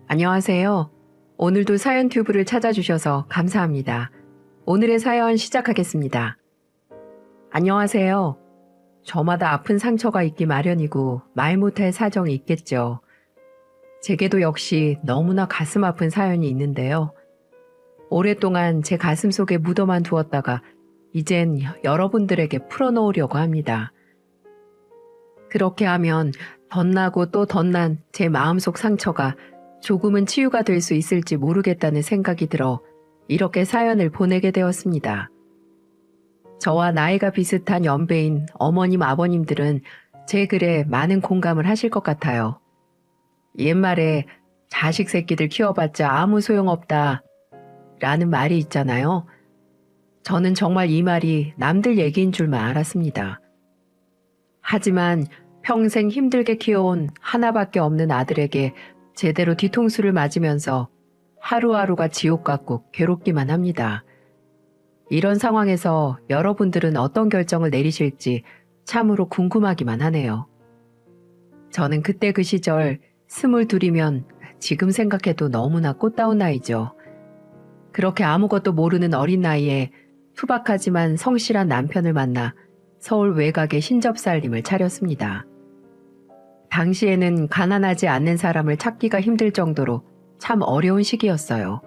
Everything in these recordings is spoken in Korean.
안녕하세요. 오늘도 사연 튜브를 찾아주셔서 감사합니다. 오늘의 사연 시작하겠습니다. 안녕하세요. 저마다 아픈 상처가 있기 마련이고 말 못할 사정이 있겠죠. 제게도 역시 너무나 가슴 아픈 사연이 있는데요. 오랫동안 제 가슴 속에 묻어만 두었다가 이젠 여러분들에게 풀어놓으려고 합니다. 그렇게 하면 덧나고 또 덧난 제 마음속 상처가 조금은 치유가 될 수 있을지 모르겠다는 생각이 들어 이렇게 사연을 보내게 되었습니다. 저와 나이가 비슷한 연배인 어머님, 아버님들은 제 글에 많은 공감을 하실 것 같아요. 옛말에 자식 새끼들 키워봤자 아무 소용없다 라는 말이 있잖아요. 저는 정말 이 말이 남들 얘기인 줄만 알았습니다. 하지만 평생 힘들게 키워온 하나밖에 없는 아들에게 제대로 뒤통수를 맞으면서 하루하루가 지옥 같고 괴롭기만 합니다. 이런 상황에서 여러분들은 어떤 결정을 내리실지 참으로 궁금하기만 하네요. 저는 그때 그 시절 22이면 지금 생각해도 너무나 꽃다운 나이죠. 그렇게 아무것도 모르는 어린 나이에 투박하지만 성실한 남편을 만나 서울 외곽의 신접살림을 차렸습니다. 당시에는 가난하지 않는 사람을 찾기가 힘들 정도로 참 어려운 시기였어요.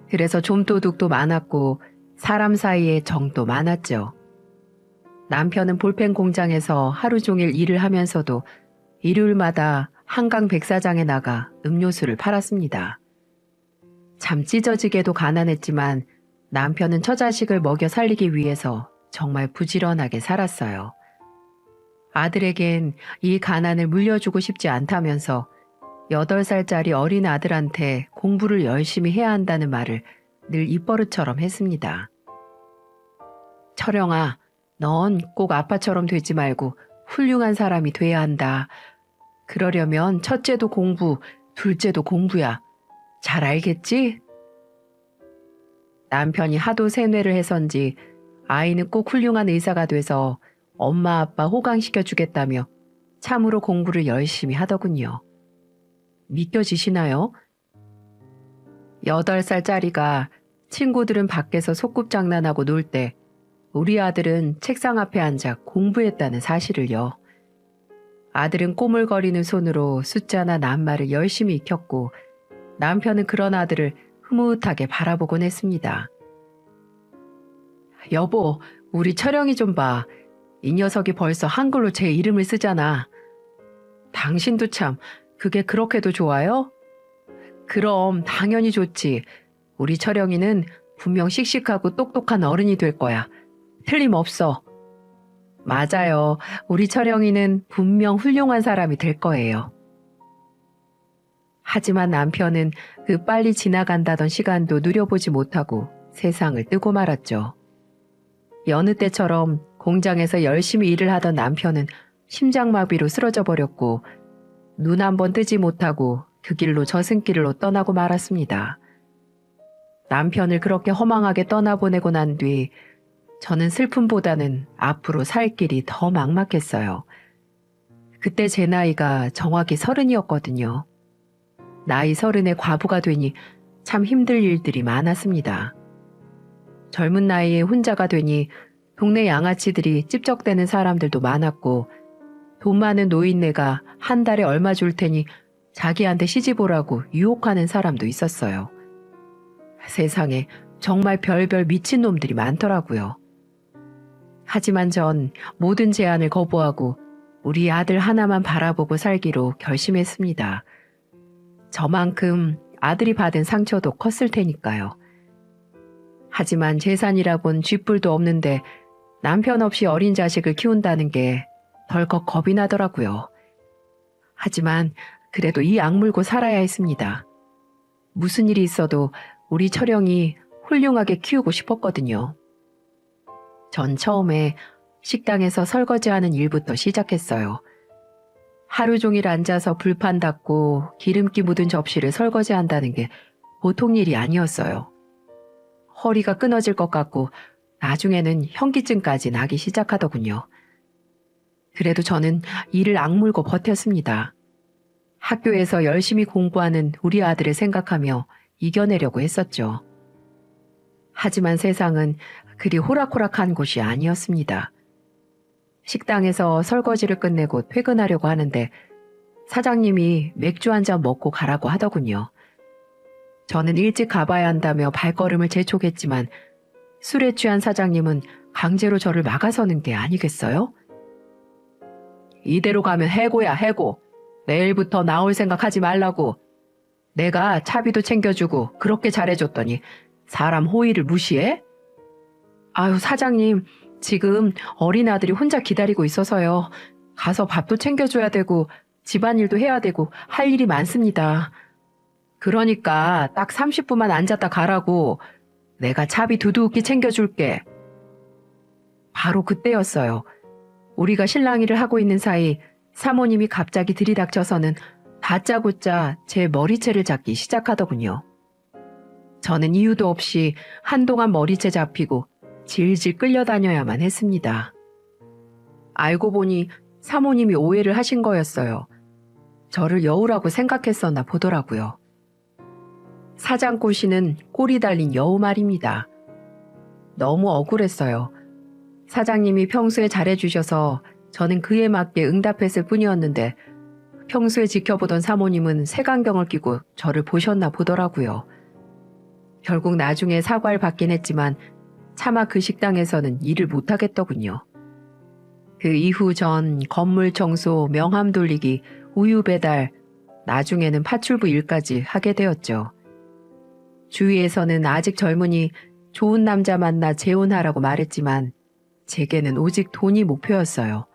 그래서 좀도둑도 많았고 사람 사이에 정도 많았죠. 남편은 볼펜 공장에서 하루 종일 일을 하면서도 일요일마다 한강 백사장에 나가 음료수를 팔았습니다. 참 찢어지게도 가난했지만 남편은 처자식을 먹여 살리기 위해서 정말 부지런하게 살았어요. 아들에겐 이 가난을 물려주고 싶지 않다면서 8살짜리 어린 아들한테 공부를 열심히 해야 한다는 말을 늘 입버릇처럼 했습니다. 철영아, 넌 꼭 아빠처럼 되지 말고 훌륭한 사람이 돼야 한다. 그러려면 첫째도 공부, 둘째도 공부야. 잘 알겠지? 남편이 하도 세뇌를 해선지 아이는 꼭 훌륭한 의사가 돼서 엄마 아빠 호강시켜주겠다며 참으로 공부를 열심히 하더군요. 믿겨지시나요? 8살짜리가 친구들은 밖에서 소꿉장난하고 놀 때 우리 아들은 책상 앞에 앉아 공부했다는 사실을요. 아들은 꼬물거리는 손으로 숫자나 낱말을 열심히 익혔고 남편은 그런 아들을 흐뭇하게 바라보곤 했습니다. 여보, 우리 철영이 좀 봐. 이 녀석이 벌써 한글로 제 이름을 쓰잖아. 당신도 참 그게 그렇게도 좋아요? 그럼 당연히 좋지. 우리 철영이는 분명 씩씩하고 똑똑한 어른이 될 거야. 틀림없어. 맞아요. 우리 철영이는 분명 훌륭한 사람이 될 거예요. 하지만 남편은 그 빨리 지나간다던 시간도 누려보지 못하고 세상을 뜨고 말았죠. 여느 때처럼 공장에서 열심히 일을 하던 남편은 심장마비로 쓰러져 버렸고 눈 한 번 뜨지 못하고 그 길로 저승길로 떠나고 말았습니다. 남편을 그렇게 허망하게 떠나보내고 난 뒤 저는 슬픔보다는 앞으로 살 길이 더 막막했어요. 그때 제 나이가 정확히 30이었거든요. 나이 30에 과부가 되니 참 힘들 일들이 많았습니다. 젊은 나이에 혼자가 되니 동네 양아치들이 찝적대는 사람들도 많았고 돈 많은 노인네가 한 달에 얼마 줄 테니 자기한테 시집 오라고 유혹하는 사람도 있었어요. 세상에 정말 별별 미친놈들이 많더라고요. 하지만 전 모든 제안을 거부하고 우리 아들 하나만 바라보고 살기로 결심했습니다. 저만큼 아들이 받은 상처도 컸을 테니까요. 하지만 재산이라곤 쥐뿔도 없는데 남편 없이 어린 자식을 키운다는 게 덜컥 겁이 나더라고요. 하지만 그래도 이 악물고 살아야 했습니다. 무슨 일이 있어도 우리 철영이 훌륭하게 키우고 싶었거든요. 전 처음에 식당에서 설거지하는 일부터 시작했어요. 하루 종일 앉아서 불판 닦고 기름기 묻은 접시를 설거지한다는 게 보통 일이 아니었어요. 허리가 끊어질 것 같고 나중에는 현기증까지 나기 시작하더군요. 그래도 저는 이를 악물고 버텼습니다. 학교에서 열심히 공부하는 우리 아들을 생각하며 이겨내려고 했었죠. 하지만 세상은 그리 호락호락한 곳이 아니었습니다. 식당에서 설거지를 끝내고 퇴근하려고 하는데 사장님이 맥주 한 잔 먹고 가라고 하더군요. 저는 일찍 가봐야 한다며 발걸음을 재촉했지만 술에 취한 사장님은 강제로 저를 막아서는 게 아니겠어요? 이대로 가면 해고야, 해고. 내일부터 나올 생각하지 말라고. 내가 차비도 챙겨주고 그렇게 잘해줬더니 사람 호의를 무시해? 아유, 사장님, 지금 어린아들이 혼자 기다리고 있어서요. 가서 밥도 챙겨줘야 되고 집안일도 해야 되고 할 일이 많습니다. 그러니까 딱 30분만 앉았다 가라고. 내가 차비 두둑히 챙겨줄게. 바로 그때였어요. 우리가 실랑이를 하고 있는 사이 사모님이 갑자기 들이닥쳐서는 다짜고짜 제 머리채를 잡기 시작하더군요. 저는 이유도 없이 한동안 머리채 잡히고 질질 끌려다녀야만 했습니다. 알고 보니 사모님이 오해를 하신 거였어요. 저를 여우라고 생각했었나 보더라고요. 사장꼬시는 꼬리 달린 여우 말입니다. 너무 억울했어요. 사장님이 평소에 잘해주셔서 저는 그에 맞게 응답했을 뿐이었는데 평소에 지켜보던 사모님은 색안경을 끼고 저를 보셨나 보더라고요. 결국 나중에 사과를 받긴 했지만 차마 그 식당에서는 일을 못하겠더군요. 그 이후 전 건물 청소, 명함 돌리기, 우유 배달, 나중에는 파출부 일까지 하게 되었죠. 주위에서는 아직 젊으니 좋은 남자 만나 재혼하라고 말했지만 제게는 오직 돈이 목표였어요.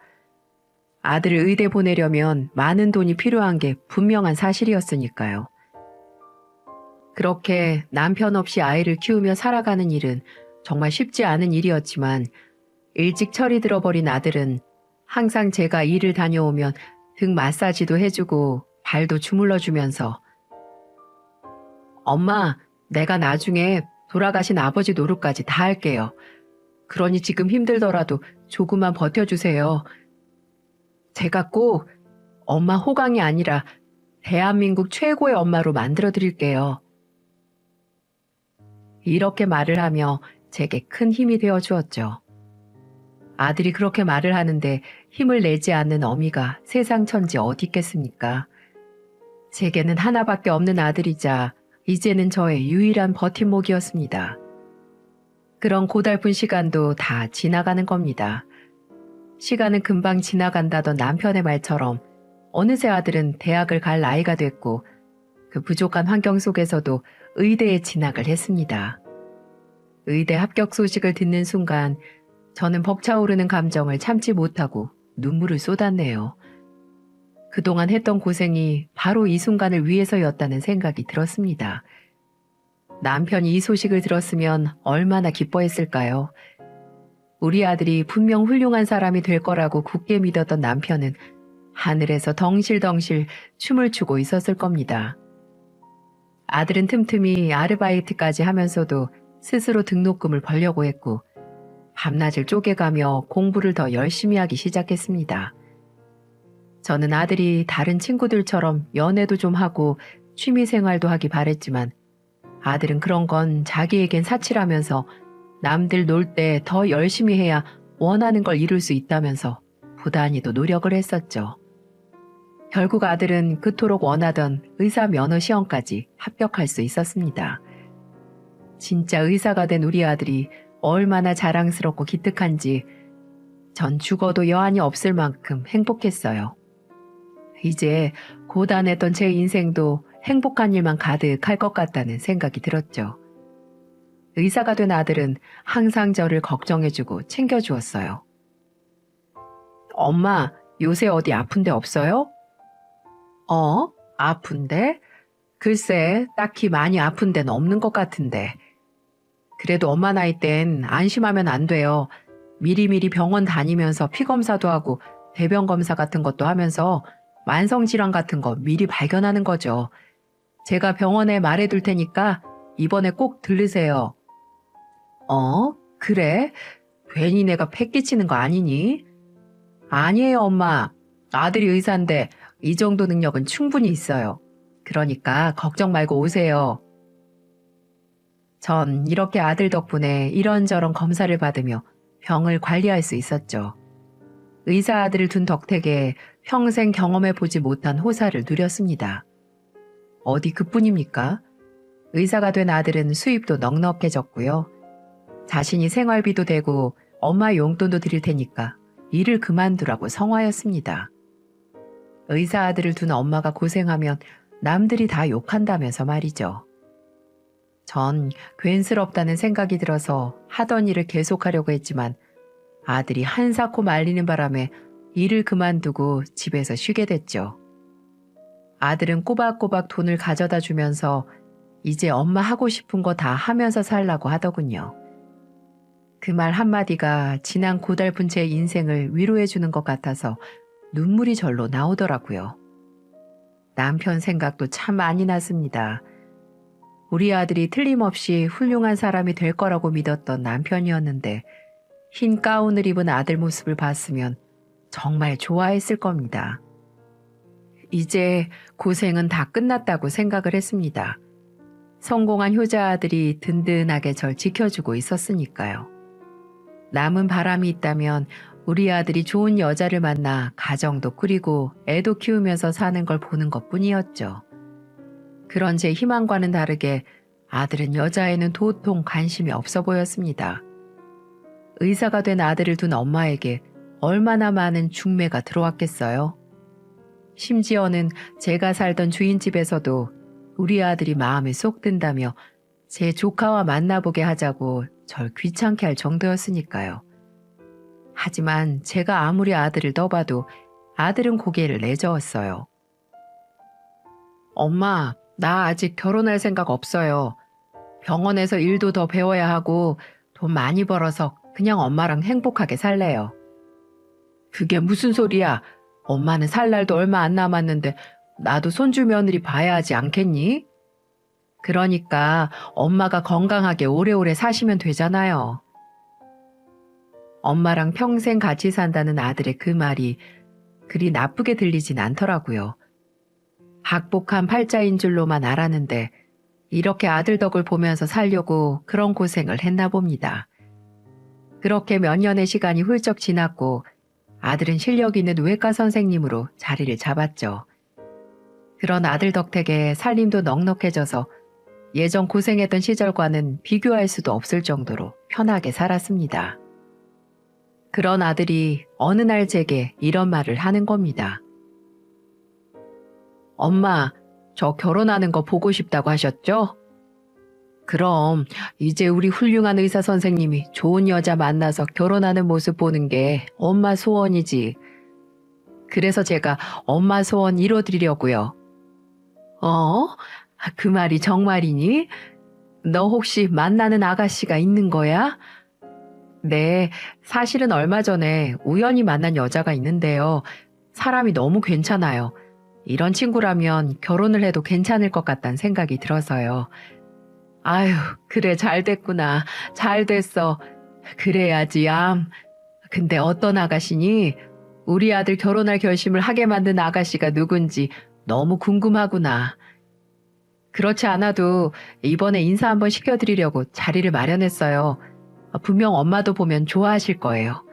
아들을 의대 보내려면 많은 돈이 필요한 게 분명한 사실이었으니까요. 그렇게 남편 없이 아이를 키우며 살아가는 일은 정말 쉽지 않은 일이었지만 일찍 철이 들어버린 아들은 항상 제가 일을 다녀오면 등 마사지도 해주고 발도 주물러주면서 엄마, 내가 나중에 돌아가신 아버지 노릇까지 다 할게요. 그러니 지금 힘들더라도 조금만 버텨주세요. 제가 꼭 엄마 호강이 아니라 대한민국 최고의 엄마로 만들어 드릴게요. 이렇게 말을 하며 제게 큰 힘이 되어 주었죠. 아들이 그렇게 말을 하는데 힘을 내지 않는 어미가 세상 천지 어디 있겠습니까? 제게는 하나밖에 없는 아들이자 이제는 저의 유일한 버팀목이었습니다. 그런 고달픈 시간도 다 지나가는 겁니다. 시간은 금방 지나간다던 남편의 말처럼 어느새 아들은 대학을 갈 나이가 됐고 그 부족한 환경 속에서도 의대에 진학을 했습니다. 의대 합격 소식을 듣는 순간 저는 벅차오르는 감정을 참지 못하고 눈물을 쏟았네요. 그동안 했던 고생이 바로 이 순간을 위해서였다는 생각이 들었습니다. 남편이 이 소식을 들었으면 얼마나 기뻐했을까요? 우리 아들이 분명 훌륭한 사람이 될 거라고 굳게 믿었던 남편은 하늘에서 덩실덩실 춤을 추고 있었을 겁니다. 아들은 틈틈이 아르바이트까지 하면서도 스스로 등록금을 벌려고 했고 밤낮을 쪼개가며 공부를 더 열심히 하기 시작했습니다. 저는 아들이 다른 친구들처럼 연애도 좀 하고 취미생활도 하기 바랬지만 아들은 그런 건 자기에겐 사치라면서 남들 놀 때 더 열심히 해야 원하는 걸 이룰 수 있다면서 부단히도 노력을 했었죠. 결국 아들은 그토록 원하던 의사 면허 시험까지 합격할 수 있었습니다. 진짜 의사가 된 우리 아들이 얼마나 자랑스럽고 기특한지 전 죽어도 여한이 없을 만큼 행복했어요. 이제 고단했던 제 인생도 행복한 일만 가득할 것 같다는 생각이 들었죠. 의사가 된 아들은 항상 저를 걱정해주고 챙겨주었어요. 엄마, 요새 어디 아픈 데 없어요? 아픈데? 글쎄, 딱히 많이 아픈 데는 없는 것 같은데. 그래도 엄마 나이 땐 안심하면 안 돼요. 미리미리 병원 다니면서 피검사도 하고 대변 검사 같은 것도 하면서 만성질환 같은 거 미리 발견하는 거죠. 제가 병원에 말해둘 테니까 이번에 꼭 들르세요. 그래? 괜히 내가 패 끼치는 거 아니니? 아니에요, 엄마. 아들이 의사인데 이 정도 능력은 충분히 있어요. 그러니까 걱정 말고 오세요. 전 이렇게 아들 덕분에 이런저런 검사를 받으며 병을 관리할 수 있었죠. 의사 아들을 둔 덕택에 평생 경험해보지 못한 호사를 누렸습니다. 어디 그뿐입니까? 의사가 된 아들은 수입도 넉넉해졌고요. 자신이 생활비도 되고 엄마 용돈도 드릴 테니까 일을 그만두라고 성화였습니다. 의사 아들을 둔 엄마가 고생하면 남들이 다 욕한다면서 말이죠. 전 괜스럽다는 생각이 들어서 하던 일을 계속하려고 했지만 아들이 한사코 말리는 바람에 일을 그만두고 집에서 쉬게 됐죠. 아들은 꼬박꼬박 돈을 가져다 주면서 이제 엄마 하고 싶은 거 다 하면서 살라고 하더군요. 그 말 한마디가 지난 고달픈 제 인생을 위로해 주는 것 같아서 눈물이 절로 나오더라고요. 남편 생각도 참 많이 났습니다. 우리 아들이 틀림없이 훌륭한 사람이 될 거라고 믿었던 남편이었는데 흰 가운을 입은 아들 모습을 봤으면 정말 좋아했을 겁니다. 이제 고생은 다 끝났다고 생각을 했습니다. 성공한 효자 아들이 든든하게 절 지켜주고 있었으니까요. 남은 바람이 있다면 우리 아들이 좋은 여자를 만나 가정도 꾸리고 애도 키우면서 사는 걸 보는 것뿐이었죠. 그런 제 희망과는 다르게 아들은 여자에는 도통 관심이 없어 보였습니다. 의사가 된 아들을 둔 엄마에게 얼마나 많은 중매가 들어왔겠어요? 심지어는 제가 살던 주인집에서도 우리 아들이 마음에 쏙 든다며 제 조카와 만나보게 하자고 절 귀찮게 할 정도였으니까요. 하지만 제가 아무리 아들을 떠봐도 아들은 고개를 내저었어요. 엄마, 나 아직 결혼할 생각 없어요. 병원에서 일도 더 배워야 하고 돈 많이 벌어서 그냥 엄마랑 행복하게 살래요. 그게 무슨 소리야? 엄마는 살 날도 얼마 안 남았는데 나도 손주 며느리 봐야 하지 않겠니? 그러니까 엄마가 건강하게 오래오래 사시면 되잖아요. 엄마랑 평생 같이 산다는 아들의 그 말이 그리 나쁘게 들리진 않더라고요. 박복한 팔자인 줄로만 알았는데 이렇게 아들 덕을 보면서 살려고 그런 고생을 했나 봅니다. 그렇게 몇 년의 시간이 훌쩍 지났고 아들은 실력 있는 외과 선생님으로 자리를 잡았죠. 그런 아들 덕택에 살림도 넉넉해져서 예전 고생했던 시절과는 비교할 수도 없을 정도로 편하게 살았습니다. 그런 아들이 어느 날 제게 이런 말을 하는 겁니다. 엄마, 저 결혼하는 거 보고 싶다고 하셨죠? 그럼 이제 우리 훌륭한 의사 선생님이 좋은 여자 만나서 결혼하는 모습 보는 게 엄마 소원이지. 그래서 제가 엄마 소원 이뤄드리려고요. 어? 그 말이 정말이니? 너 혹시 만나는 아가씨가 있는 거야? 네, 사실은 얼마 전에 우연히 만난 여자가 있는데요. 사람이 너무 괜찮아요. 이런 친구라면 결혼을 해도 괜찮을 것 같다는 생각이 들어서요. 아유, 그래, 잘 됐구나. 잘 됐어. 그래야지, 얌. 근데 어떤 아가씨니? 우리 아들 결혼할 결심을 하게 만든 아가씨가 누군지 너무 궁금하구나. 그렇지 않아도 이번에 인사 한번 시켜드리려고 자리를 마련했어요. 분명 엄마도 보면 좋아하실 거예요.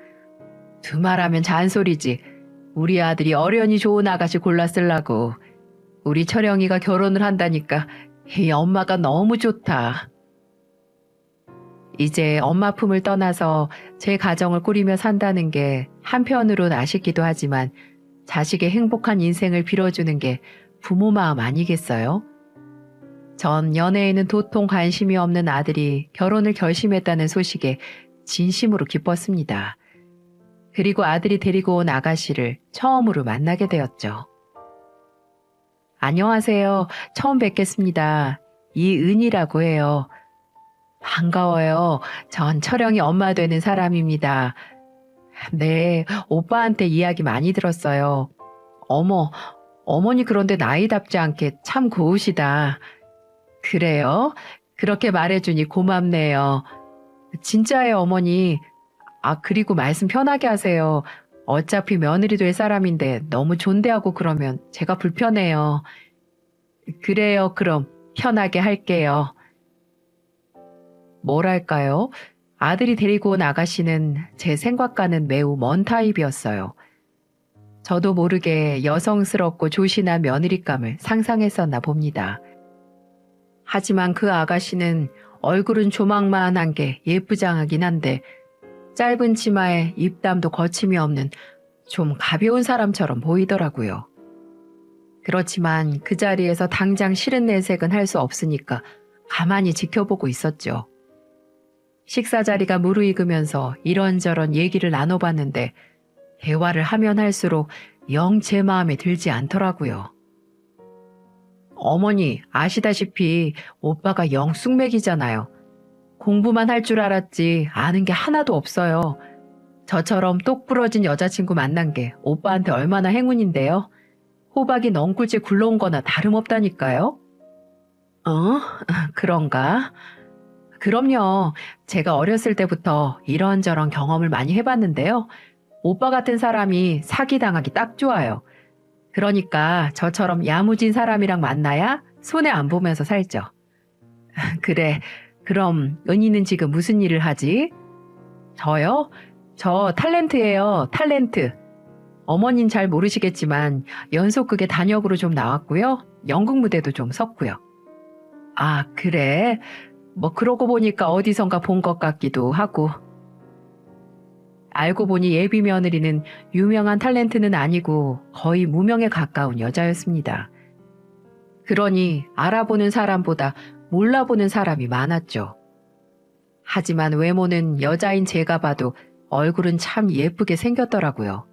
두말하면 잔소리지. 우리 아들이 어련히 좋은 아가씨 골랐으려고. 우리 철영이가 결혼을 한다니까 이 엄마가 너무 좋다. 이제 엄마 품을 떠나서 제 가정을 꾸리며 산다는 게 한편으론 아쉽기도 하지만 자식의 행복한 인생을 빌어주는 게 부모 마음 아니겠어요? 전 연애에는 도통 관심이 없는 아들이 결혼을 결심했다는 소식에 진심으로 기뻤습니다. 그리고 아들이 데리고 온 아가씨를 처음으로 만나게 되었죠. 안녕하세요. 처음 뵙겠습니다. 이은이라고 해요. 반가워요. 전 철영이 엄마 되는 사람입니다. 네, 오빠한테 이야기 많이 들었어요. 어머, 어머니 그런데 나이답지 않게 참 고우시다. 그래요? 그렇게 말해주니 고맙네요. 진짜예요, 어머니. 그리고 말씀 편하게 하세요. 어차피 며느리 될 사람인데 너무 존대하고 그러면 제가 불편해요. 그래요, 그럼 편하게 할게요. 뭐랄까요? 아들이 데리고 온 아가씨는 제 생각과는 매우 먼 타입이었어요. 저도 모르게 여성스럽고 조신한 며느리감을 상상했었나 봅니다. 하지만 그 아가씨는 얼굴은 조망만한 게 예쁘장하긴 한데 짧은 치마에 입담도 거침이 없는 좀 가벼운 사람처럼 보이더라고요. 그렇지만 그 자리에서 당장 싫은 내색은 할 수 없으니까 가만히 지켜보고 있었죠. 식사 자리가 무르익으면서 이런저런 얘기를 나눠봤는데 대화를 하면 할수록 영 제 마음에 들지 않더라고요. 어머니, 아시다시피 오빠가 영 쑥맥이잖아요. 공부만 할 줄 알았지 아는 게 하나도 없어요. 저처럼 똑 부러진 여자친구 만난 게 오빠한테 얼마나 행운인데요. 호박이 넝굴째 굴러온 거나 다름없다니까요. 어? 그런가? 그럼요. 제가 어렸을 때부터 이런저런 경험을 많이 해봤는데요. 오빠 같은 사람이 사기당하기 딱 좋아요. 그러니까 저처럼 야무진 사람이랑 만나야 손해 안 보면서 살죠. 그래, 그럼 은희는 지금 무슨 일을 하지? 저요? 저 탤런트예요, 탤런트. 어머닌 잘 모르시겠지만 연속극에 단역으로 좀 나왔고요. 연극 무대도 좀 섰고요. 아, 그래? 뭐 그러고 보니까 어디선가 본 것 같기도 하고. 알고 보니 예비 며느리는 유명한 탤런트는 아니고 거의 무명에 가까운 여자였습니다. 그러니 알아보는 사람보다 몰라보는 사람이 많았죠. 하지만 외모는 여자인 제가 봐도 얼굴은 참 예쁘게 생겼더라고요.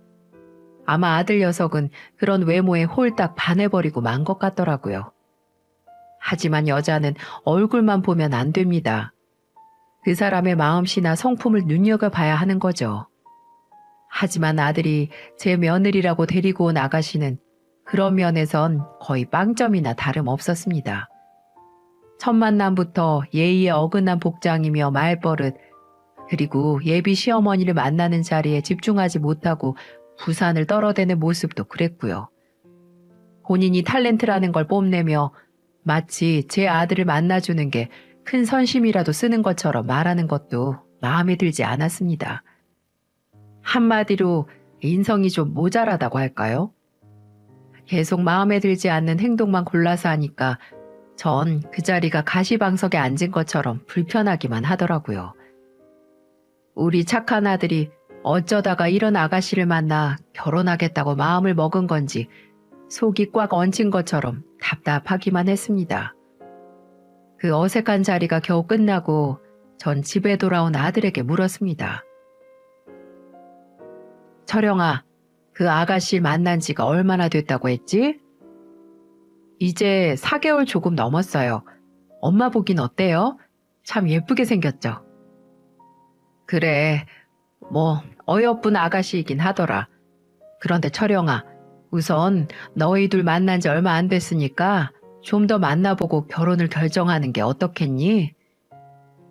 아마 아들 녀석은 그런 외모에 홀딱 반해버리고 만 것 같더라고요. 하지만 여자는 얼굴만 보면 안 됩니다. 그 사람의 마음씨나 성품을 눈여겨봐야 하는 거죠. 하지만 아들이 제 며느리라고 데리고 온 아가씨는 그런 면에선 거의 빵점이나 다름없었습니다. 첫 만남부터 예의에 어긋난 복장이며 말버릇, 그리고 예비 시어머니를 만나는 자리에 집중하지 못하고 부산을 떨어대는 모습도 그랬고요. 본인이 탤런트라는 걸 뽐내며 마치 제 아들을 만나주는 게 큰 선심이라도 쓰는 것처럼 말하는 것도 마음에 들지 않았습니다. 한마디로 인성이 좀 모자라다고 할까요? 계속 마음에 들지 않는 행동만 골라서 하니까 전 그 자리가 가시방석에 앉은 것처럼 불편하기만 하더라고요. 우리 착한 아들이 어쩌다가 이런 아가씨를 만나 결혼하겠다고 마음을 먹은 건지 속이 꽉 얹힌 것처럼 답답하기만 했습니다. 그 어색한 자리가 겨우 끝나고 전 집에 돌아온 아들에게 물었습니다. 철영아, 그 아가씨 만난 지가 얼마나 됐다고 했지? 이제 4개월 조금 넘었어요. 엄마 보긴 어때요? 참 예쁘게 생겼죠? 그래, 뭐 어여쁜 아가씨이긴 하더라. 그런데 철영아, 우선 너희 둘 만난 지 얼마 안 됐으니까 좀 더 만나보고 결혼을 결정하는 게 어떻겠니?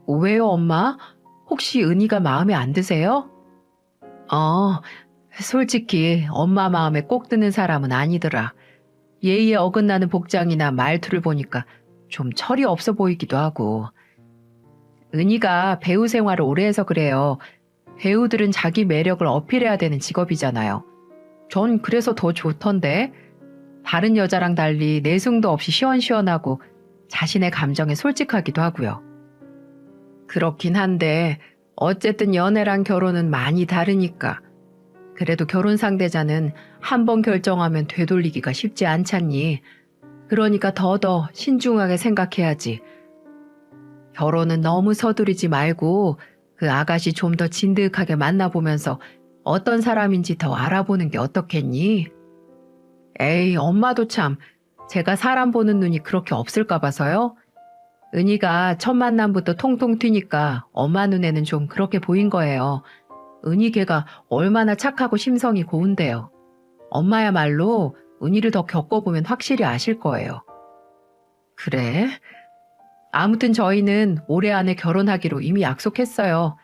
왜요, 엄마? 혹시 은희가 마음에 안 드세요? 솔직히 엄마 마음에 꼭 드는 사람은 아니더라. 예의에 어긋나는 복장이나 말투를 보니까 좀 철이 없어 보이기도 하고. 은희가 배우 생활을 오래 해서 그래요. 배우들은 자기 매력을 어필해야 되는 직업이잖아요. 전 그래서 더 좋던데. 다른 여자랑 달리 내숭도 없이 시원시원하고 자신의 감정에 솔직하기도 하고요. 그렇긴 한데 어쨌든 연애랑 결혼은 많이 다르니까. 그래도 결혼 상대자는 한 번 결정하면 되돌리기가 쉽지 않잖니. 그러니까 더더 신중하게 생각해야지. 결혼은 너무 서두르지 말고 그 아가씨 좀 더 진득하게 만나보면서 어떤 사람인지 더 알아보는 게 어떻겠니? 에이, 엄마도 참 제가 사람 보는 눈이 그렇게 없을까 봐서요. 은희가 첫 만남부터 통통 튀니까 엄마 눈에는 좀 그렇게 보인 거예요. 은희 걔가 얼마나 착하고 심성이 고운데요. 엄마야말로 은희를 더 겪어보면 확실히 아실 거예요. 그래? 아무튼 저희는 올해 안에 결혼하기로 이미 약속했어요.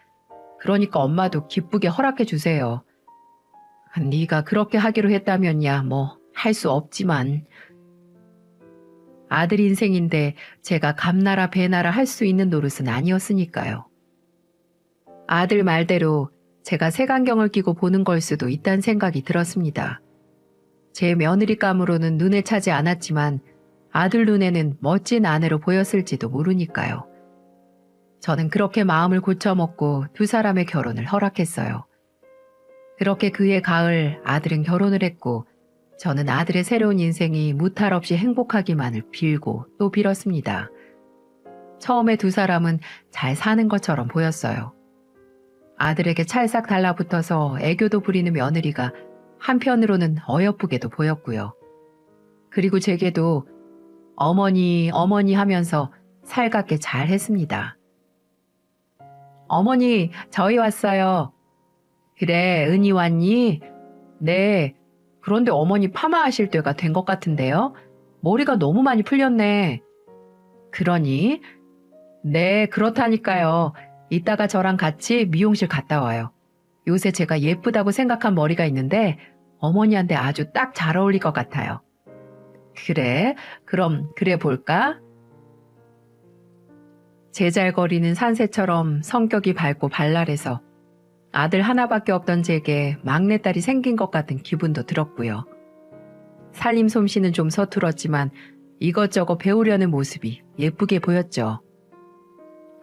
그러니까 엄마도 기쁘게 허락해 주세요. 네가 그렇게 하기로 했다면야 뭐 할 수 없지만 아들 인생인데 제가 감나라 배나라 할 수 있는 노릇은 아니었으니까요. 아들 말대로 제가 색안경을 끼고 보는 걸 수도 있다는 생각이 들었습니다. 제 며느리감으로는 눈에 차지 않았지만 아들 눈에는 멋진 아내로 보였을지도 모르니까요. 저는 그렇게 마음을 고쳐먹고 두 사람의 결혼을 허락했어요. 그렇게 그해 가을 아들은 결혼을 했고 저는 아들의 새로운 인생이 무탈 없이 행복하기만을 빌고 또 빌었습니다. 처음에 두 사람은 잘 사는 것처럼 보였어요. 아들에게 찰싹 달라붙어서 애교도 부리는 며느리가 한편으로는 어여쁘게도 보였고요. 그리고 제게도 어머니, 어머니 하면서 살갑게 잘 했습니다. 어머니, 저희 왔어요. 그래, 은희 왔니? 네. 그런데 어머니 파마하실 때가 된 것 같은데요? 머리가 너무 많이 풀렸네. 그러니? 네, 그렇다니까요. 이따가 저랑 같이 미용실 갔다 와요. 요새 제가 예쁘다고 생각한 머리가 있는데 어머니한테 아주 딱 잘 어울릴 것 같아요. 그래? 그럼 그래 볼까? 제잘거리는 산새처럼 성격이 밝고 발랄해서 아들 하나밖에 없던 제게 막내딸이 생긴 것 같은 기분도 들었고요. 살림 솜씨는 좀 서툴었지만 이것저것 배우려는 모습이 예쁘게 보였죠.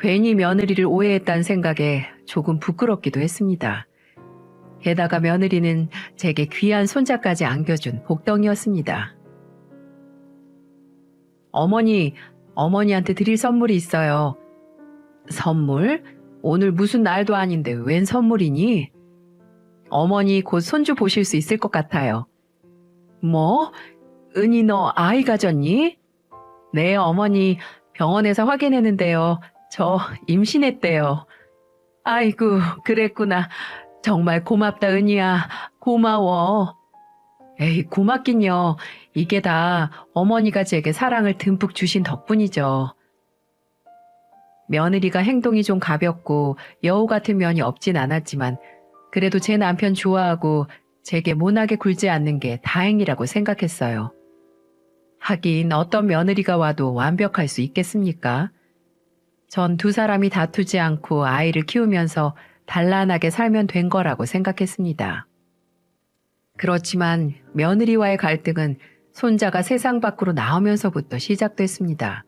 괜히 며느리를 오해했다는 생각에 조금 부끄럽기도 했습니다. 게다가 며느리는 제게 귀한 손자까지 안겨준 복덩이였습니다. 어머니, 어머니한테 드릴 선물이 있어요. 선물? 오늘 무슨 날도 아닌데 웬 선물이니? 어머니 곧 손주 보실 수 있을 것 같아요. 뭐? 은희 너 아이 가졌니? 네, 어머니 병원에서 확인했는데요. 저 임신했대요. 아이고, 그랬구나. 정말 고맙다, 은희야. 고마워. 에이, 고맙긴요. 이게 다 어머니가 제게 사랑을 듬뿍 주신 덕분이죠. 며느리가 행동이 좀 가볍고 여우 같은 면이 없진 않았지만 그래도 제 남편 좋아하고 제게 모나게 굴지 않는 게 다행이라고 생각했어요. 하긴 어떤 며느리가 와도 완벽할 수 있겠습니까? 전 두 사람이 다투지 않고 아이를 키우면서 단란하게 살면 된 거라고 생각했습니다. 그렇지만 며느리와의 갈등은 손자가 세상 밖으로 나오면서부터 시작됐습니다.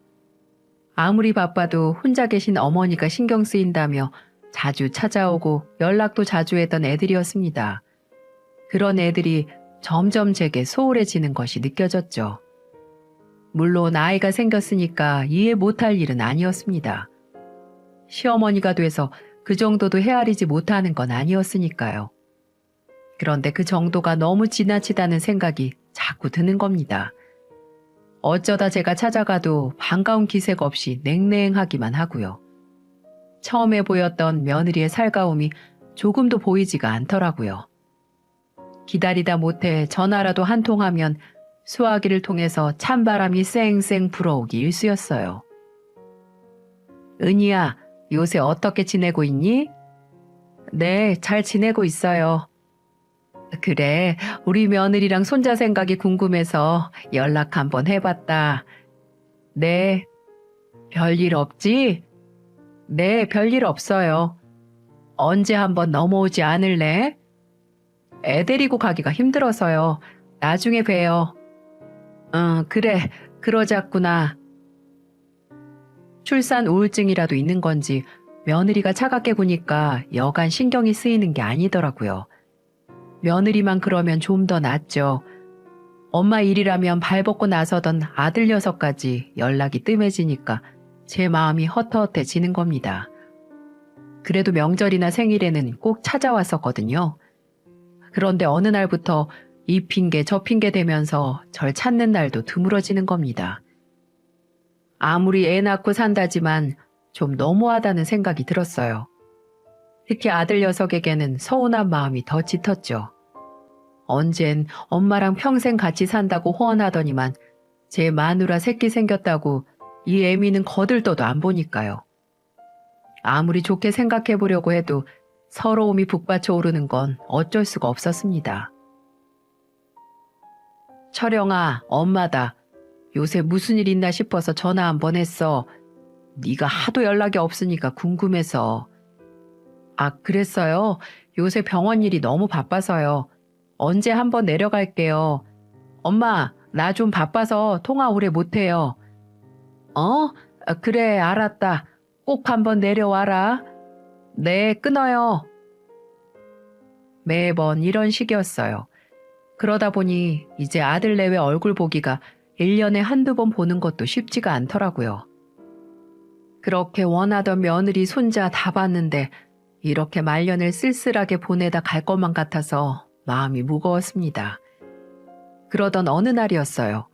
아무리 바빠도 혼자 계신 어머니가 신경 쓰인다며 자주 찾아오고 연락도 자주 했던 애들이었습니다. 그런 애들이 점점 제게 소홀해지는 것이 느껴졌죠. 물론 아이가 생겼으니까 이해 못할 일은 아니었습니다. 시어머니가 돼서 그 정도도 헤아리지 못하는 건 아니었으니까요. 그런데 그 정도가 너무 지나치다는 생각이 자꾸 드는 겁니다. 어쩌다 제가 찾아가도 반가운 기색 없이 냉랭하기만 하고요. 처음에 보였던 며느리의 살가움이 조금도 보이지가 않더라고요. 기다리다 못해 전화라도 한 통하면 수화기를 통해서 찬바람이 쌩쌩 불어오기 일쑤였어요. 은희야, 요새 어떻게 지내고 있니? 네, 잘 지내고 있어요. 그래, 우리 며느리랑 손자 생각이 궁금해서 연락 한번 해봤다. 네, 별일 없지? 네, 별일 없어요. 언제 한번 넘어오지 않을래? 애 데리고 가기가 힘들어서요. 나중에 봬요. 그래, 그러자꾸나. 출산 우울증이라도 있는 건지 며느리가 차갑게 구니까 여간 신경이 쓰이는 게 아니더라고요. 며느리만 그러면 좀 더 낫죠. 엄마 일이라면 발벗고 나서던 아들 녀석까지 연락이 뜸해지니까 제 마음이 헛헛해지는 겁니다. 그래도 명절이나 생일에는 꼭 찾아왔었거든요. 그런데 어느 날부터 이 핑계 저 핑계 대면서 절 찾는 날도 드물어지는 겁니다. 아무리 애 낳고 산다지만 좀 너무하다는 생각이 들었어요. 특히 아들 녀석에게는 서운한 마음이 더 짙었죠. 언젠 엄마랑 평생 같이 산다고 호언하더니만 제 마누라 새끼 생겼다고 이 애미는 거들떠도 안 보니까요. 아무리 좋게 생각해 보려고 해도 서러움이 북받쳐 오르는 건 어쩔 수가 없었습니다. 철영아, 엄마다. 요새 무슨 일 있나 싶어서 전화 한번 했어. 네가 하도 연락이 없으니까 궁금해서. 아, 그랬어요? 요새 병원 일이 너무 바빠서요. 언제 한번 내려갈게요. 엄마, 나 좀 바빠서 통화 오래 못해요. 어? 아, 그래, 알았다. 꼭 한번 내려와라. 네, 끊어요. 매번 이런 식이었어요. 그러다 보니 이제 아들 내외 얼굴 보기가 1년에 한두 번 보는 것도 쉽지가 않더라고요. 그렇게 원하던 며느리 손자 다 봤는데 이렇게 말년을 쓸쓸하게 보내다 갈 것만 같아서 마음이 무거웠습니다. 그러던 어느 날이었어요.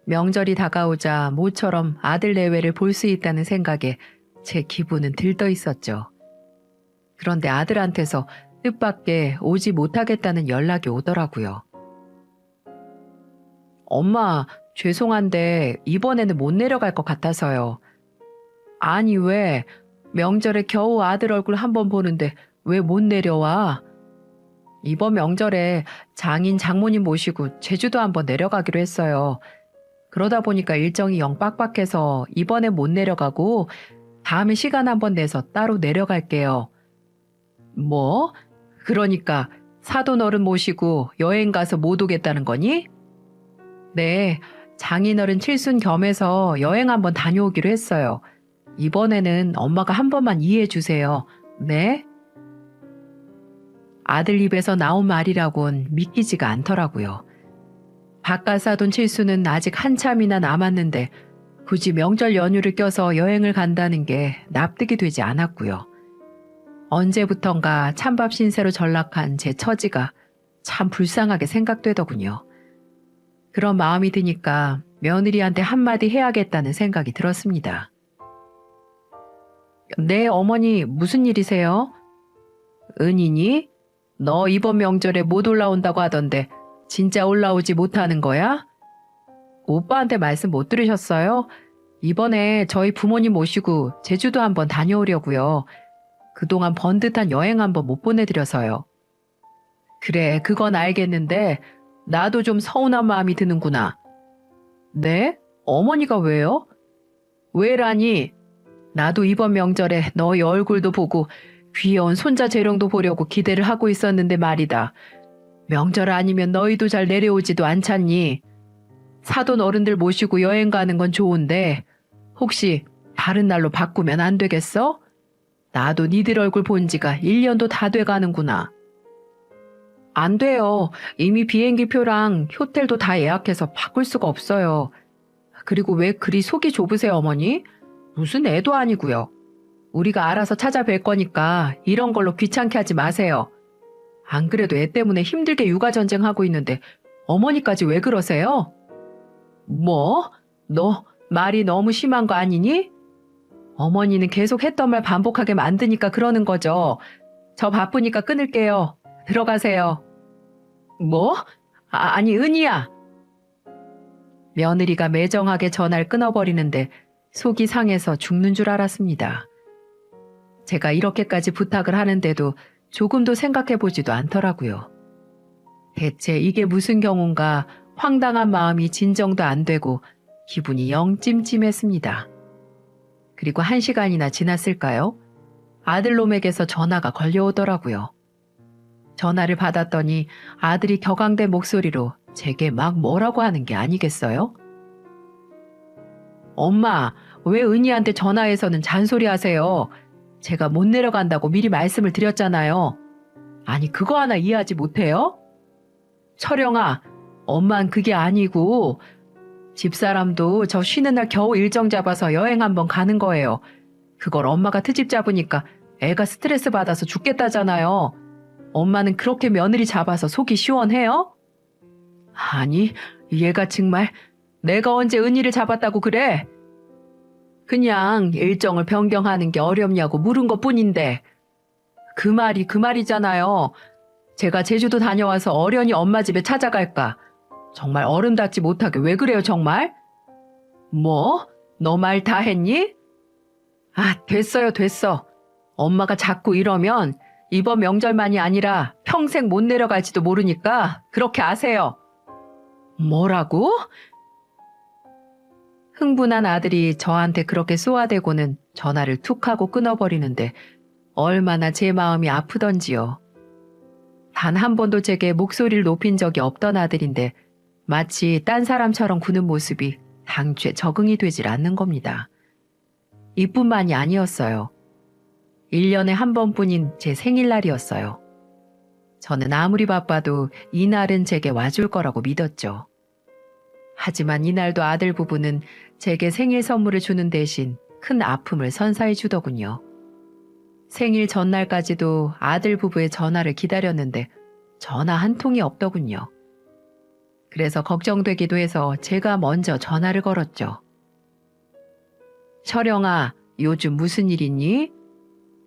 명절이 다가오자 모처럼 아들 내외를 볼 수 있다는 생각에 제 기분은 들떠 있었죠. 그런데 아들한테서 뜻밖의 오지 못하겠다는 연락이 오더라고요. 엄마, 죄송한데 이번에는 못 내려갈 것 같아서요. 아니 왜? 명절에 겨우 아들 얼굴 한번 보는데 왜 못 내려와? 이번 명절에 장인 장모님 모시고 제주도 한번 내려가기로 했어요. 그러다 보니까 일정이 영 빡빡해서 이번에 못 내려가고 다음에 시간 한번 내서 따로 내려갈게요. 뭐? 그러니까 사돈 어른 모시고 여행 가서 못 오겠다는 거니? 네, 장인어른 칠순 겸해서 여행 한번 다녀오기로 했어요. 이번에는 엄마가 한 번만 이해해 주세요. 네? 아들 입에서 나온 말이라곤 믿기지가 않더라고요. 바깥사돈 칠수는 아직 한참이나 남았는데 굳이 명절 연휴를 껴서 여행을 간다는 게 납득이 되지 않았고요. 언제부턴가 찬밥 신세로 전락한 제 처지가 참 불쌍하게 생각되더군요. 그런 마음이 드니까 며느리한테 한마디 해야겠다는 생각이 들었습니다. 네, 어머니 무슨 일이세요? 은인이? 너 이번 명절에 못 올라온다고 하던데 진짜 올라오지 못하는 거야? 오빠한테 말씀 못 들으셨어요? 이번에 저희 부모님 모시고 제주도 한번 다녀오려고요. 그동안 번듯한 여행 한번 못 보내드려서요. 그래, 그건 알겠는데 나도 좀 서운한 마음이 드는구나. 네? 어머니가 왜요? 왜라니? 나도 이번 명절에 너희 얼굴도 보고 귀여운 손자 재롱도 보려고 기대를 하고 있었는데 말이다. 명절 아니면 너희도 잘 내려오지도 않잖니. 사돈 어른들 모시고 여행 가는 건 좋은데 혹시 다른 날로 바꾸면 안 되겠어? 나도 니들 얼굴 본 지가 1년도 다 돼가는구나. 안 돼요. 이미 비행기표랑 호텔도 다 예약해서 바꿀 수가 없어요. 그리고 왜 그리 속이 좁으세요, 어머니? 무슨 애도 아니고요. 우리가 알아서 찾아뵐 거니까 이런 걸로 귀찮게 하지 마세요. 안 그래도 애 때문에 힘들게 육아전쟁하고 있는데 어머니까지 왜 그러세요? 뭐? 너 말이 너무 심한 거 아니니? 어머니는 계속 했던 말 반복하게 만드니까 그러는 거죠. 저 바쁘니까 끊을게요. 들어가세요. 뭐? 아니 은희야. 며느리가 매정하게 전화를 끊어버리는데 속이 상해서 죽는 줄 알았습니다. 제가 이렇게까지 부탁을 하는데도 조금도 생각해보지도 않더라고요. 대체 이게 무슨 경우인가 황당한 마음이 진정도 안 되고 기분이 영 찜찜했습니다. 그리고 1시간이나 지났을까요? 아들놈에게서 전화가 걸려오더라고요. 전화를 받았더니 아들이 격앙된 목소리로 제게 막 뭐라고 하는 게 아니겠어요? 엄마, 왜 은희한테 전화해서는 잔소리하세요? 제가 못 내려간다고 미리 말씀을 드렸잖아요. 아니 그거 하나 이해하지 못해요? 철영아, 엄만 그게 아니고 집사람도 저 쉬는 날 겨우 일정 잡아서 여행 한번 가는 거예요. 그걸 엄마가 트집 잡으니까 애가 스트레스 받아서 죽겠다잖아요. 엄마는 그렇게 며느리 잡아서 속이 시원해요? 아니, 얘가 정말 내가 언제 은희를 잡았다고 그래? 그냥 일정을 변경하는 게 어렵냐고 물은 것뿐인데 그 말이 그 말이잖아요. 제가 제주도 다녀와서 어련히 엄마 집에 찾아갈까? 정말 어른답지 못하게 왜 그래요 정말? 뭐? 너 말 다 했니? 아, 됐어요 됐어. 엄마가 자꾸 이러면 이번 명절만이 아니라 평생 못 내려갈지도 모르니까 그렇게 아세요. 뭐라고? 흥분한 아들이 저한테 그렇게 쏘아대고는 전화를 툭 하고 끊어버리는데 얼마나 제 마음이 아프던지요. 단 한 번도 제게 목소리를 높인 적이 없던 아들인데 마치 딴 사람처럼 구는 모습이 당최 적응이 되질 않는 겁니다. 이뿐만이 아니었어요. 1년에 한 번뿐인 제 생일날이었어요. 저는 아무리 바빠도 이날은 제게 와줄 거라고 믿었죠. 하지만 이날도 아들 부부는 제게 생일 선물을 주는 대신 큰 아픔을 선사해 주더군요. 생일 전날까지도 아들 부부의 전화를 기다렸는데 전화 한 통이 없더군요. 그래서 걱정되기도 해서 제가 먼저 전화를 걸었죠. 철영아, 요즘 무슨 일 있니?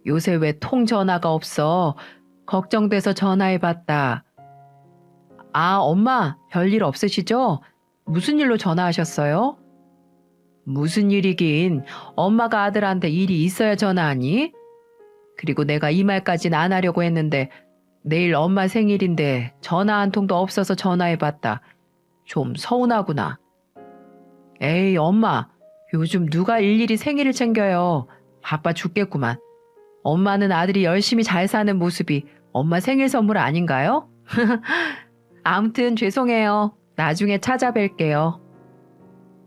요새 왜 통 전화가 없어? 걱정돼서 전화해봤다. 아, 엄마, 별일 없으시죠? 무슨 일로 전화하셨어요? 무슨 일이긴, 엄마가 아들한테 일이 있어야 전화하니? 그리고 내가 이 말까진 안 하려고 했는데 내일 엄마 생일인데 전화 한 통도 없어서 전화해봤다. 좀 서운하구나. 에이, 엄마, 요즘 누가 일일이 생일을 챙겨요. 바빠 죽겠구만. 엄마는 아들이 열심히 잘 사는 모습이 엄마 생일 선물 아닌가요? 아무튼 죄송해요. 나중에 찾아뵐게요.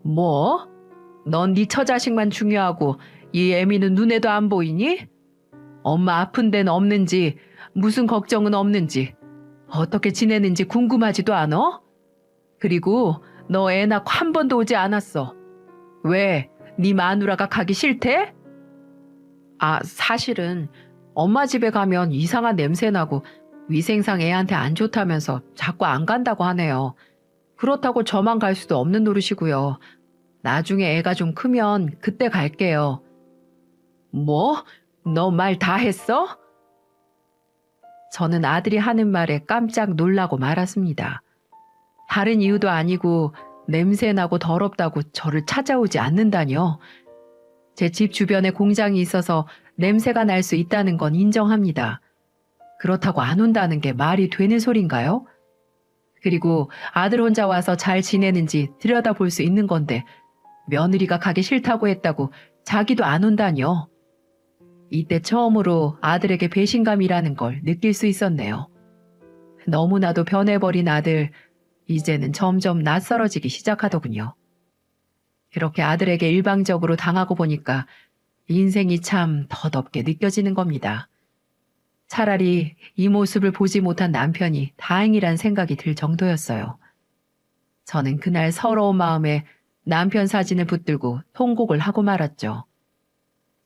뭐? 넌 네 처자식만 중요하고 이 애미는 눈에도 안 보이니? 엄마 아픈 데는 없는지 무슨 걱정은 없는지 어떻게 지내는지 궁금하지도 않아? 그리고 너 애 낳고 한 번도 오지 않았어. 왜? 네 마누라가 가기 싫대? 아, 사실은 엄마 집에 가면 이상한 냄새 나고 위생상 애한테 안 좋다면서 자꾸 안 간다고 하네요. 그렇다고 저만 갈 수도 없는 노릇이고요. 나중에 애가 좀 크면 그때 갈게요. 뭐? 너 말 다 했어? 저는 아들이 하는 말에 깜짝 놀라고 말았습니다. 다른 이유도 아니고 냄새나고 더럽다고 저를 찾아오지 않는다뇨. 제 집 주변에 공장이 있어서 냄새가 날 수 있다는 건 인정합니다. 그렇다고 안 온다는 게 말이 되는 소린가요? 그리고 아들 혼자 와서 잘 지내는지 들여다볼 수 있는 건데 며느리가 가기 싫다고 했다고 자기도 안 온다뇨. 이때 처음으로 아들에게 배신감이라는 걸 느낄 수 있었네요. 너무나도 변해버린 아들, 이제는 점점 낯설어지기 시작하더군요. 그렇게 아들에게 일방적으로 당하고 보니까 인생이 참 더덥게 느껴지는 겁니다. 차라리 이 모습을 보지 못한 남편이 다행이란 생각이 들 정도였어요. 저는 그날 서러운 마음에 남편 사진을 붙들고 통곡을 하고 말았죠.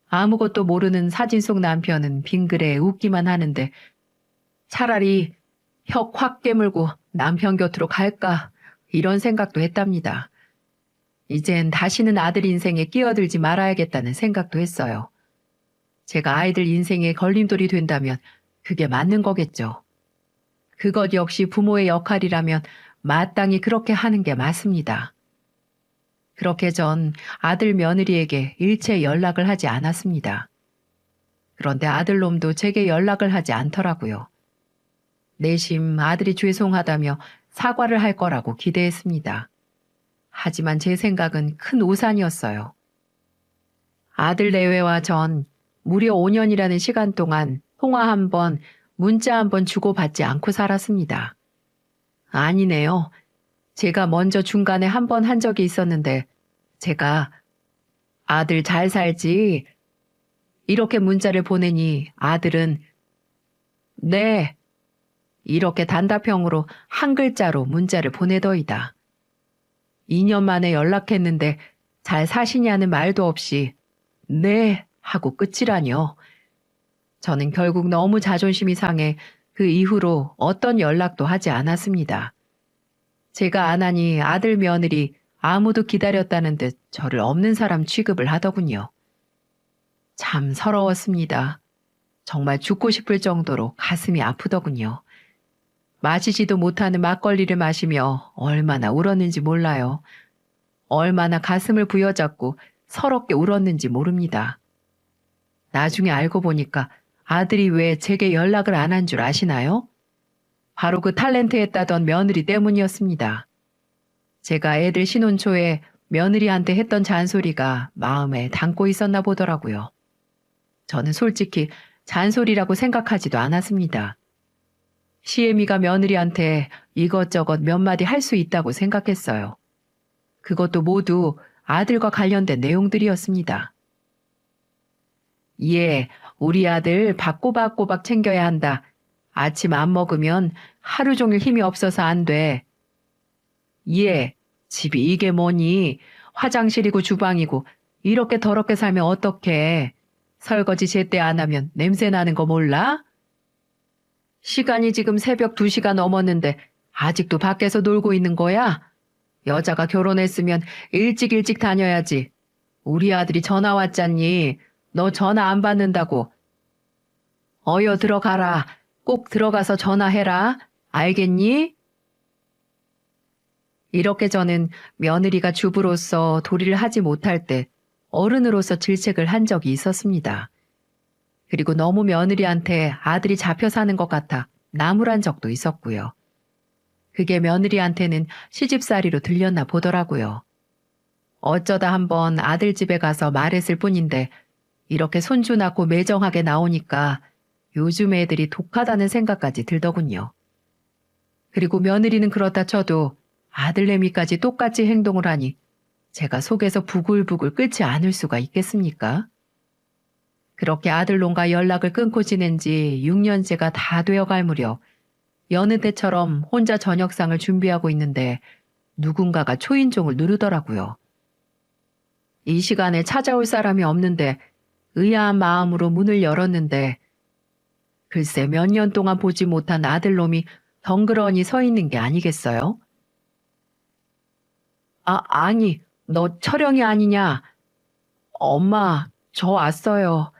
아무것도 모르는 사진 속 남편은 빙그레 웃기만 하는데 차라리 혁 확 깨물고 남편 곁으로 갈까 이런 생각도 했답니다. 이젠 다시는 아들 인생에 끼어들지 말아야겠다는 생각도 했어요. 제가 아이들 인생에 걸림돌이 된다면 그게 맞는 거겠죠. 그것 역시 부모의 역할이라면 마땅히 그렇게 하는 게 맞습니다. 그렇게 전 아들 며느리에게 일체 연락을 하지 않았습니다. 그런데 아들놈도 제게 연락을 하지 않더라고요. 내심 아들이 죄송하다며 사과를 할 거라고 기대했습니다. 하지만 제 생각은 큰 오산이었어요. 아들 내외와 전 무려 5년이라는 시간 동안 통화 한 번, 문자 한 번 주고받지 않고 살았습니다. 아니네요. 제가 먼저 중간에 한 번 한 적이 있었는데 제가 아들 잘 살지? 이렇게 문자를 보내니 아들은 네. 이렇게 단답형으로 한 글자로 문자를 보내더이다. 2년 만에 연락했는데 잘 사시냐는 말도 없이 네 하고 끝이라뇨. 저는 결국 너무 자존심이 상해 그 이후로 어떤 연락도 하지 않았습니다. 제가 안 하니 아들 며느리 아무도 기다렸다는 듯 저를 없는 사람 취급을 하더군요. 참 서러웠습니다. 정말 죽고 싶을 정도로 가슴이 아프더군요. 마시지도 못하는 막걸리를 마시며 얼마나 울었는지 몰라요. 얼마나 가슴을 부여잡고 서럽게 울었는지 모릅니다. 나중에 알고 보니까 아들이 왜 제게 연락을 안 한 줄 아시나요? 바로 그 탤런트 했다던 며느리 때문이었습니다. 제가 애들 신혼 초에 며느리한테 했던 잔소리가 마음에 담고 있었나 보더라고요. 저는 솔직히 잔소리라고 생각하지도 않았습니다. 시애미가 며느리한테 이것저것 몇 마디 할 수 있다고 생각했어요. 그것도 모두 아들과 관련된 내용들이었습니다. 예, 우리 아들 밥 꼬박꼬박 챙겨야 한다. 아침 안 먹으면 하루 종일 힘이 없어서 안 돼. 예, 집이 이게 뭐니? 화장실이고 주방이고 이렇게 더럽게 살면 어떡해? 설거지 제때 안 하면 냄새 나는 거 몰라? 시간이 지금 새벽 2시가 넘었는데 아직도 밖에서 놀고 있는 거야? 여자가 결혼했으면 일찍 다녀야지. 우리 아들이 전화 왔잖니. 너 전화 안 받는다고. 어여 들어가라. 꼭 들어가서 전화해라. 알겠니? 이렇게 저는 며느리가 주부로서 도리를 하지 못할 때 어른으로서 질책을 한 적이 있었습니다. 그리고 너무 며느리한테 아들이 잡혀 사는 것 같아 나무란 적도 있었고요. 그게 며느리한테는 시집살이로 들렸나 보더라고요. 어쩌다 한번 아들 집에 가서 말했을 뿐인데 이렇게 손주 낳고 매정하게 나오니까 요즘 애들이 독하다는 생각까지 들더군요. 그리고 며느리는 그렇다 쳐도 아들내미까지 똑같이 행동을 하니 제가 속에서 부글부글 끓지 않을 수가 있겠습니까? 그렇게 아들놈과 연락을 끊고 지낸 지 6년째가 다 되어갈 무렵 여느 때처럼 혼자 저녁상을 준비하고 있는데 누군가가 초인종을 누르더라고요. 이 시간에 찾아올 사람이 없는데 의아한 마음으로 문을 열었는데 글쎄 몇 년 동안 보지 못한 아들놈이 덩그러니 서 있는 게 아니겠어요? 아니, 너 철영이 아니냐? 엄마, 저 왔어요.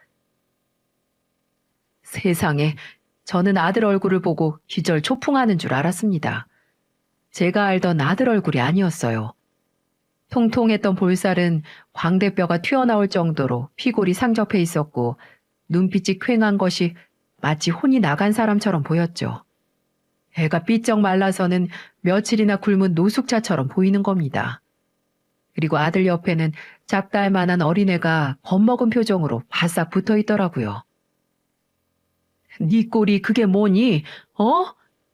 세상에, 저는 아들 얼굴을 보고 기절 초풍하는 줄 알았습니다. 제가 알던 아들 얼굴이 아니었어요. 통통했던 볼살은 광대뼈가 튀어나올 정도로 피골이 상접해 있었고 눈빛이 퀭한 것이 마치 혼이 나간 사람처럼 보였죠. 애가 삐쩍 말라서는 며칠이나 굶은 노숙자처럼 보이는 겁니다. 그리고 아들 옆에는 작달 만한 어린애가 겁먹은 표정으로 바싹 붙어 있더라고요. 네 꼴이 그게 뭐니?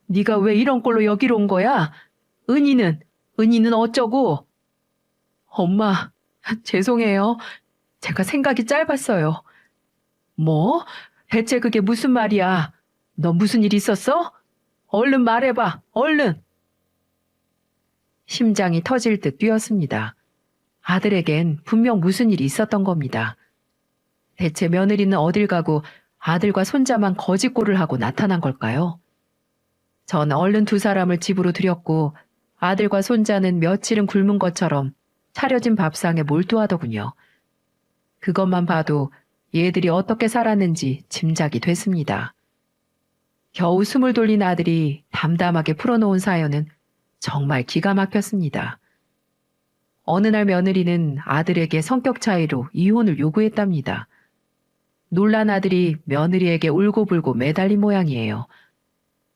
네가 왜 이런 꼴로 여기로 온 거야? 은희는 어쩌고? 엄마, 죄송해요. 제가 생각이 짧았어요. 뭐? 대체 그게 무슨 말이야? 너 무슨 일 있었어? 얼른 말해봐, 얼른! 심장이 터질 듯 뛰었습니다. 아들에겐 분명 무슨 일이 있었던 겁니다. 대체 며느리는 어딜 가고 아들과 손자만 거짓골을 하고 나타난 걸까요? 전 얼른 두 사람을 집으로 들였고 아들과 손자는 며칠은 굶은 것처럼 차려진 밥상에 몰두하더군요. 그것만 봐도 얘들이 어떻게 살았는지 짐작이 됐습니다. 겨우 숨을 돌린 아들이 담담하게 풀어놓은 사연은 정말 기가 막혔습니다. 어느 날 며느리는 아들에게 성격 차이로 이혼을 요구했답니다. 놀란 아들이 며느리에게 울고불고 매달린 모양이에요.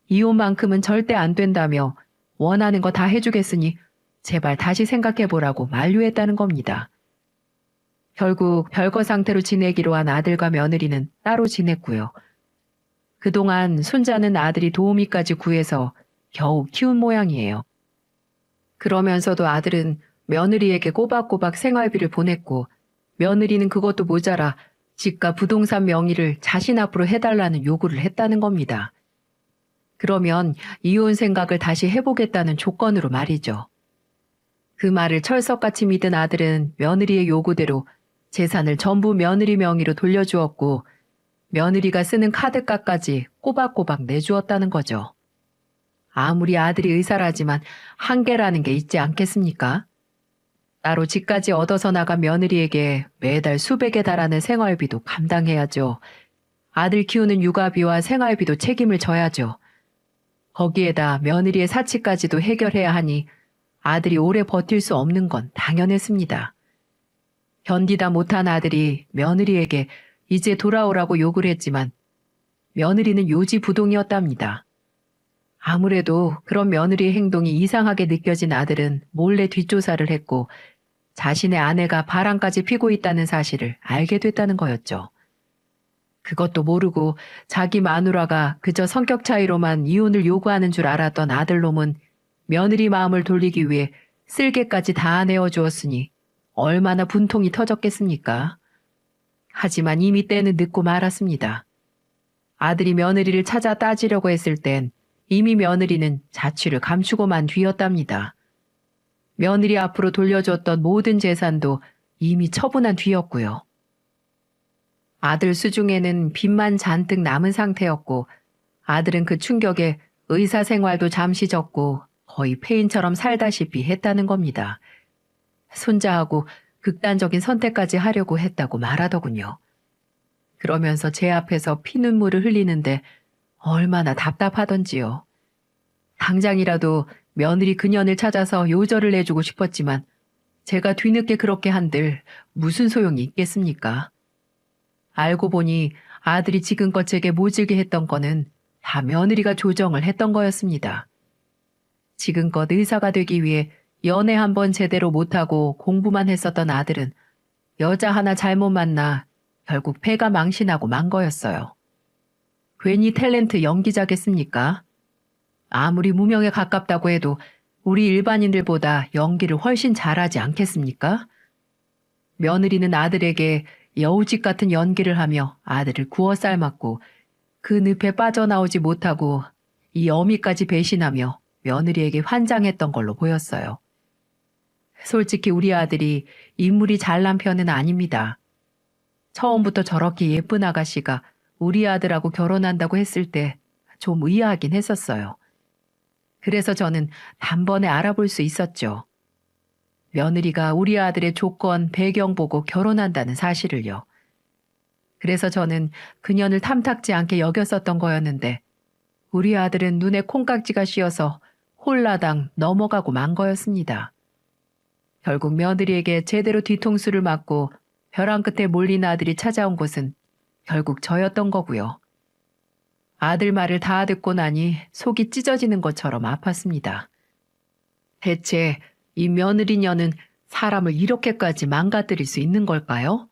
이혼만큼은 절대 안 된다며 원하는 거 다 해주겠으니 제발 다시 생각해보라고 만류했다는 겁니다. 결국 별거 상태로 지내기로 한 아들과 며느리는 따로 지냈고요. 그동안 손자는 아들이 도우미까지 구해서 겨우 키운 모양이에요. 그러면서도 아들은 며느리에게 꼬박꼬박 생활비를 보냈고 며느리는 그것도 모자라 집과 부동산 명의를 자신 앞으로 해달라는 요구를 했다는 겁니다. 그러면 이혼 생각을 다시 해보겠다는 조건으로 말이죠. 그 말을 철석같이 믿은 아들은 며느리의 요구대로 재산을 전부 며느리 명의로 돌려주었고 며느리가 쓰는 카드값까지 꼬박꼬박 내주었다는 거죠. 아무리 아들이 의사라지만 한계라는 게 있지 않겠습니까? 따로 집까지 얻어서 나간 며느리에게 매달 수백에 달하는 생활비도 감당해야죠. 아들 키우는 육아비와 생활비도 책임을 져야죠. 거기에다 며느리의 사치까지도 해결해야 하니 아들이 오래 버틸 수 없는 건 당연했습니다. 견디다 못한 아들이 며느리에게 이제 돌아오라고 욕을 했지만 며느리는 요지부동이었답니다. 아무래도 그런 며느리의 행동이 이상하게 느껴진 아들은 몰래 뒷조사를 했고 자신의 아내가 바람까지 피고 있다는 사실을 알게 됐다는 거였죠. 그것도 모르고 자기 마누라가 그저 성격 차이로만 이혼을 요구하는 줄 알았던 아들놈은 며느리 마음을 돌리기 위해 쓸개까지 다 내어 주었으니 얼마나 분통이 터졌겠습니까? 하지만 이미 때는 늦고 말았습니다. 아들이 며느리를 찾아 따지려고 했을 땐 이미 며느리는 자취를 감추고만 뒤였답니다. 며느리 앞으로 돌려줬던 모든 재산도 이미 처분한 뒤였고요. 아들 수중에는 빚만 잔뜩 남은 상태였고 아들은 그 충격에 의사 생활도 잠시 접고 거의 폐인처럼 살다시피 했다는 겁니다. 손자하고 극단적인 선택까지 하려고 했다고 말하더군요. 그러면서 제 앞에서 피눈물을 흘리는데 얼마나 답답하던지요. 당장이라도 며느리 그년을 찾아서 요절을 내주고 싶었지만 제가 뒤늦게 그렇게 한들 무슨 소용이 있겠습니까? 알고 보니 아들이 지금껏 제게 모질게 했던 거는 다 며느리가 조정을 했던 거였습니다. 지금껏 의사가 되기 위해 연애 한번 제대로 못하고 공부만 했었던 아들은 여자 하나 잘못 만나 결국 패가 망신하고 만 거였어요. 괜히 탤런트 연기자겠습니까? 아무리 무명에 가깝다고 해도 우리 일반인들보다 연기를 훨씬 잘하지 않겠습니까? 며느리는 아들에게 여우짓 같은 연기를 하며 아들을 구워 삶았고 그 늪에 빠져나오지 못하고 이 어미까지 배신하며 며느리에게 환장했던 걸로 보였어요. 솔직히 우리 아들이 인물이 잘난 편은 아닙니다. 처음부터 저렇게 예쁜 아가씨가 우리 아들하고 결혼한다고 했을 때 좀 의아하긴 했었어요. 그래서 저는 단번에 알아볼 수 있었죠. 며느리가 우리 아들의 조건, 배경 보고 결혼한다는 사실을요. 그래서 저는 그년을 탐탁지 않게 여겼었던 거였는데 우리 아들은 눈에 콩깍지가 씌어서 홀라당 넘어가고 만 거였습니다. 결국 며느리에게 제대로 뒤통수를 맞고 벼랑 끝에 몰린 아들이 찾아온 곳은 결국 저였던 거고요. 아들 말을 다 듣고 나니 속이 찢어지는 것처럼 아팠습니다. 대체 이 며느리녀는 사람을 이렇게까지 망가뜨릴 수 있는 걸까요?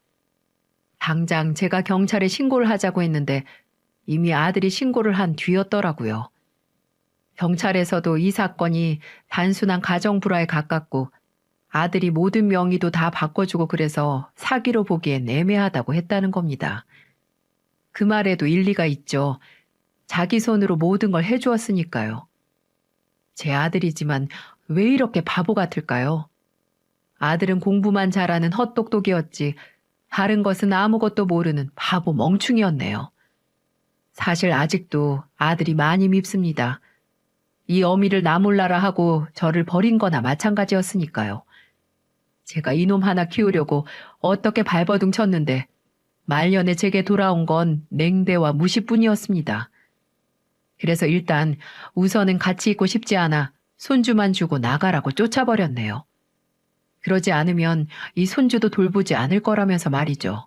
당장 제가 경찰에 신고를 하자고 했는데 이미 아들이 신고를 한 뒤였더라고요. 경찰에서도 이 사건이 단순한 가정불화에 가깝고 아들이 모든 명의도 다 바꿔주고 그래서 사기로 보기엔 애매하다고 했다는 겁니다. 그 말에도 일리가 있죠. 자기 손으로 모든 걸 해주었으니까요. 제 아들이지만 왜 이렇게 바보 같을까요? 아들은 공부만 잘하는 헛똑똑이었지 다른 것은 아무것도 모르는 바보 멍충이었네요. 사실 아직도 아들이 많이 밉습니다. 이 어미를 나 몰라라 하고 저를 버린 거나 마찬가지였으니까요. 제가 이놈 하나 키우려고 어떻게 발버둥 쳤는데 말년에 제게 돌아온 건 냉대와 무시뿐이었습니다. 그래서 일단 우선은 같이 있고 싶지 않아 손주만 주고 나가라고 쫓아버렸네요. 그러지 않으면 이 손주도 돌보지 않을 거라면서 말이죠.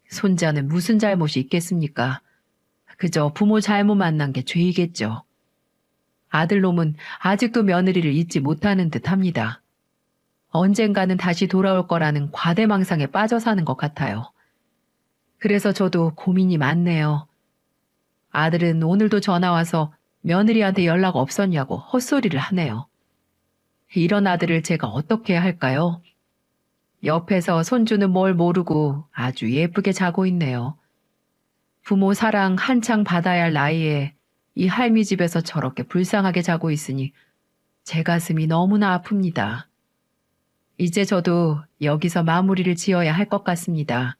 손자는 무슨 잘못이 있겠습니까? 그저 부모 잘못 만난 게 죄이겠죠. 아들놈은 아직도 며느리를 잊지 못하는 듯합니다. 언젠가는 다시 돌아올 거라는 과대망상에 빠져 사는 것 같아요. 그래서 저도 고민이 많네요. 아들은 오늘도 전화와서 며느리한테 연락 없었냐고 헛소리를 하네요. 이런 아들을 제가 어떻게 해야 할까요? 옆에서 손주는 뭘 모르고 아주 예쁘게 자고 있네요. 부모 사랑 한창 받아야 할 나이에 이 할미 집에서 저렇게 불쌍하게 자고 있으니 제 가슴이 너무나 아픕니다. 이제 저도 여기서 마무리를 지어야 할 것 같습니다.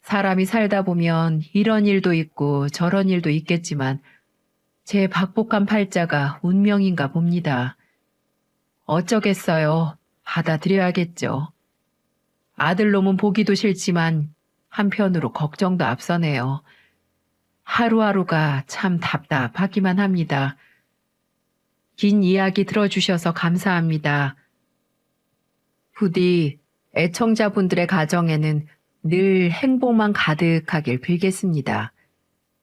사람이 살다 보면 이런 일도 있고 저런 일도 있겠지만 제 박복한 팔자가 운명인가 봅니다. 어쩌겠어요. 받아들여야겠죠. 아들놈은 보기도 싫지만 한편으로 걱정도 앞서네요. 하루하루가 참 답답하기만 합니다. 긴 이야기 들어주셔서 감사합니다. 부디 애청자분들의 가정에는 늘 행복만 가득하길 빌겠습니다.